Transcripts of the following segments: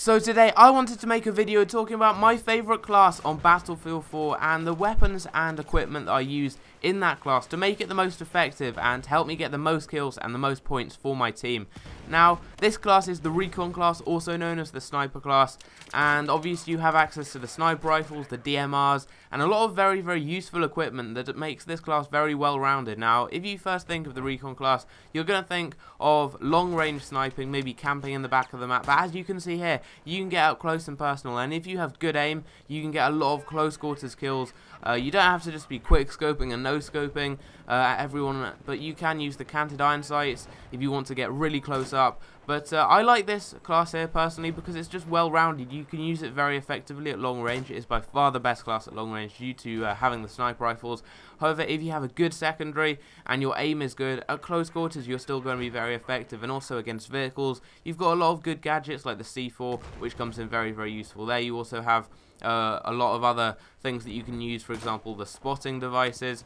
So today I wanted to make a video talking about my favourite class on Battlefield 4 and the weapons and equipment that I use in that class to make it the most effective and help me get the most kills and the most points for my team. Now, this class is the RECON class, also known as the sniper class, and obviously you have access to the sniper rifles, the DMRs, and a lot of very useful equipment that makes this class very well rounded. Now, if you first think of the RECON class, you're going to think of long range sniping, maybe camping in the back of the map, but as you can see here, you can get out close and personal, and if you have good aim, you can get a lot of close quarters kills. You don't have to just be quick scoping and no scoping at everyone, but you can use the canted iron sights if you want to get really close up. But I like this class here personally because it's just well rounded. You can use it very effectively at long range. It is by far the best class at long range due to having the sniper rifles. However, if you have a good secondary and your aim is good, at close quarters you're still going to be very effective, and also against vehicles you've got a lot of good gadgets like the C4, which comes in very useful there. You also have a lot of other things that you can use, for example the spotting devices,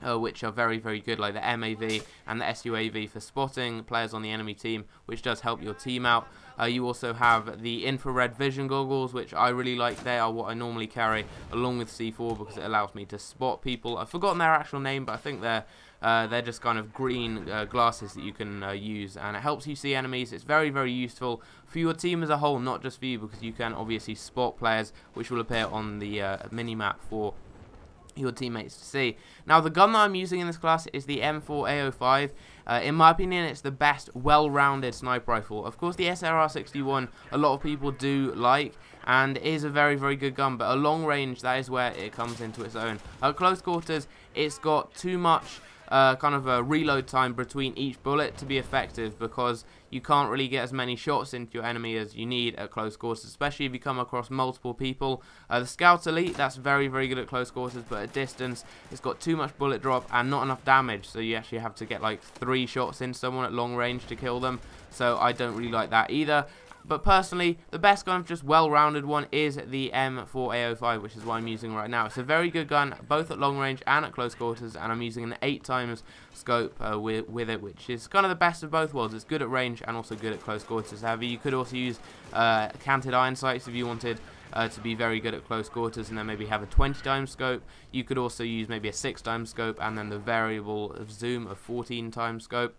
which are very good, like the MAV and the SUAV for spotting players on the enemy team, which does help your team out. You also have the infrared vision goggles, which I really like. They are what I normally carry along with C4 because it allows me to spot people. I've forgotten their actual name, but I think they're just kind of green glasses that you can use, and it helps you see enemies. It's very useful for your team as a whole, not just for you, because you can obviously spot players, which will appear on the mini-map for your teammates to see. Now, the gun that I'm using in this class is the M4A05. In my opinion, it's the best well-rounded sniper rifle. Of course, the SRR61 a lot of people do like, and it is a very good gun, but at long range, that is where it comes into its own. At close quarters, it's got too much kind of a reload time between each bullet to be effective, because you can't really get as many shots into your enemy as you need at close quarters, especially if you come across multiple people. The Scout Elite, that's very good at close quarters, but at distance it's got too much bullet drop and not enough damage, so you actually have to get like 3 shots in someone at long range to kill them, so I don't really like that either. But personally, the best gun, just well-rounded one, is the M4A05, which is what I'm using right now. It's a very good gun, both at long range and at close quarters, and I'm using an 8x scope with it, which is kind of the best of both worlds. It's good at range and also good at close quarters. However, you could also use canted iron sights if you wanted to be very good at close quarters, and then maybe have a 20x scope. You could also use maybe a 6x scope, and then the variable zoom of 14x scope.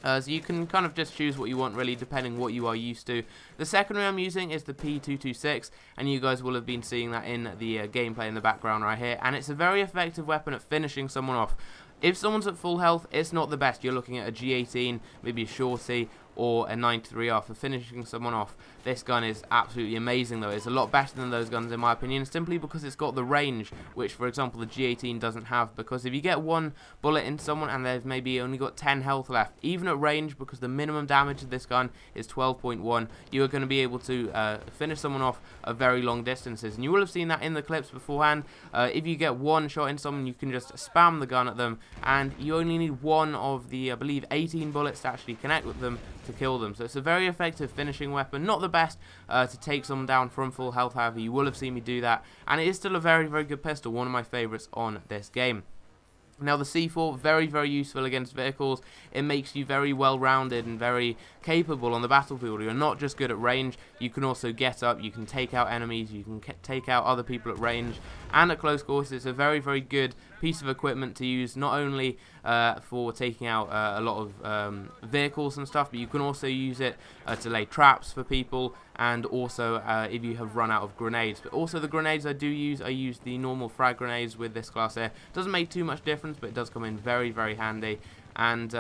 So you can kind of just choose what you want, really, depending what you are used to. The secondary I'm using is the P226, and you guys will have been seeing that in the gameplay in the background right here, and it's a very effective weapon at finishing someone off. If someone's at full health, it's not the best. You're looking at a G18, maybe a Shorty, or a 93R for finishing someone off. This gun is absolutely amazing though. It's a lot better than those guns in my opinion, simply because it's got the range, which for example the G18 doesn't have, because if you get one bullet in someone and they've maybe only got 10 health left, even at range, because the minimum damage of this gun is 12.1, you are going to be able to finish someone off at very long distances, and you will have seen that in the clips beforehand. If you get one shot in someone, you can just spam the gun at them, and you only need one of the, I believe, 18 bullets to actually connect with them to kill them. So it's a very effective finishing weapon. Not the best to take someone down from full health, however, you will have seen me do that, and it is still a very good pistol, one of my favourites on this game. Now, the C4, very useful against vehicles. It makes you very well-rounded and very capable on the battlefield. You're not just good at range, you can also get up, you can take out enemies, you can take out other people at range, and at close quarters. It's a very good piece of equipment to use, not only for taking out a lot of vehicles and stuff, but you can also use it to lay traps for people, and also if you have run out of grenades. But also the grenades I use the normal frag grenades with this class here. Doesn't make too much difference, but it does come in very handy. And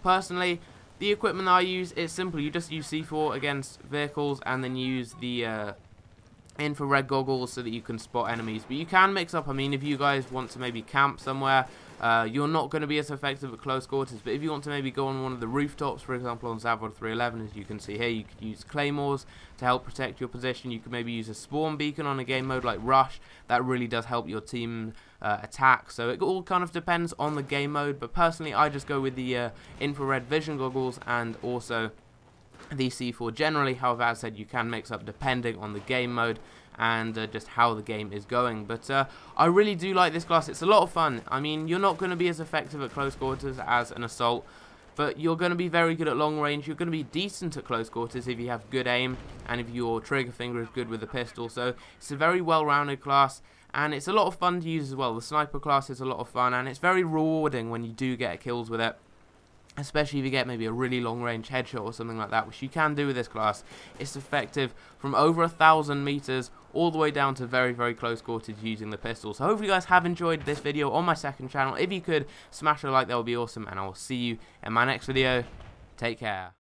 personally, the equipment that I use is simple. You just use C4 against vehicles, and then use the infrared goggles so that you can spot enemies. But you can mix up. I mean, if you guys want to maybe camp somewhere, you're not going to be as effective at close quarters, but if you want to maybe go on one of the rooftops, for example on Zavod 311, as you can see here, you could use claymores to help protect your position. You could maybe use a spawn beacon on a game mode like Rush. That really does help your team attack, so it all kind of depends on the game mode, but personally I just go with the infrared vision goggles and also the C4 generally. However, as I said, you can mix up depending on the game mode and just how the game is going. But I really do like this class. It's a lot of fun. I mean, you're not going to be as effective at close quarters as an assault, but you're going to be very good at long range. You're going to be decent at close quarters if you have good aim and if your trigger finger is good with the pistol. So it's a very well-rounded class, and it's a lot of fun to use as well. The sniper class is a lot of fun, and it's very rewarding when you do get kills with it. Especially if you get maybe a really long range headshot or something like that, which you can do with this class. It's effective from over 1,000 meters all the way down to very, very close quarters using the pistol. So hopefully you guys have enjoyed this video on my second channel. If you could smash a like, that would be awesome, and I will see you in my next video. Take care.